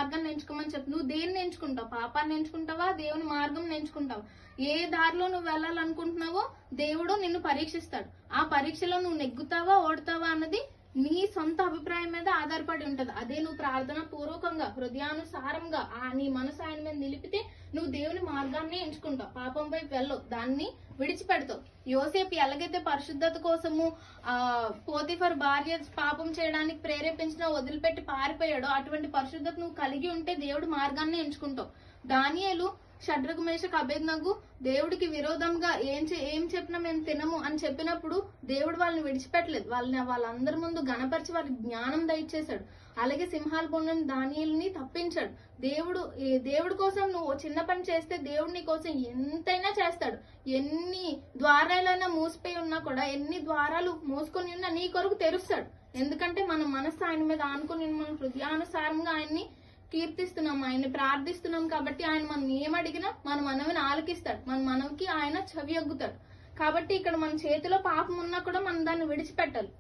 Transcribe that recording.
మార్గాన్ని ఎంచుకోమని చెప్పు. నువ్వు దేన్ని ఎంచుకుంటావు? పాపాన్ని ఎంచుకుంటావా, దేవుని మార్గం ఎంచుకుంటావా? ఏ దారిలో నువ్వు వెళ్ళాలనుకుంటున్నావో దేవుడు నిన్ను పరీక్షిస్తాడు. ఆ పరీక్షలో నువ్వు నెగ్గుతావా ఓడతావా అన్నది నీ సొంత అభిప్రాయం మీద ఆధారపడి ఉంటది. అదే నువ్వు ప్రార్థన పూర్వకంగా హృదయానుసారంగా నీ మనసు ఆయన మీద నిలిపితే నువ్వు దేవుని మార్గాన్ని ఎంచుకుంటావు. పాపం వైపు వెళ్ళవు, దాన్ని విడిచిపెడతావు. యోసేపు ఎలాగైతే పరిశుద్ధత కోసము పోతిఫర్ భార్య పాపం చేయడానికి ప్రేరేపించిన వదిలిపెట్టి పారిపోయాడో అటువంటి పరిశుద్ధత నువ్వు కలిగి ఉంటే దేవుడి మార్గాన్ని ఎంచుకుంటావు. దానియేలు షడ్రకు మేషకు అబేద్నగు దేవుడికి విరోధంగా ఏం చెప్పినా మేము తినము అని చెప్పినప్పుడు దేవుడు వాళ్ళని విడిచిపెట్టలేదు. వాళ్ళందరి ముందు గణపరిచి వాళ్ళకి జ్ఞానం దయచేశాడు. అలాగే సింహాల బొండం దానియేలుని తప్పించాడు. దేవుడి కోసం నువ్వు చిన్న పని చేస్తే దేవుడు నీ కోసం ఎంతైనా చేస్తాడు. ఎన్ని ద్వారాలైనా మూసిపోయి ఉన్నా కూడా, ఎన్ని ద్వారాలు మూసుకొని ఉన్నా నీ కొరకు తెరుస్తాడు. ఎందుకంటే మన మనస్సు ఆయన మీద ఆనుకుని మన హృదయానుసారంగా ఆయన్ని కీర్తిస్తున్నాం, ఆయన్ని ప్రార్థిస్తున్నాం. కాబట్టి ఆయన మనం ఏమడిగినా మన మనవిని ఆలకిస్తాడు, మన మనవికి ఆయన చెవి యొగ్గుతాడు. కాబట్టి ఇక్కడ మన చేతిలో పాపం ఉన్నా కూడా మనం దాన్ని విడిచిపెట్టాలి.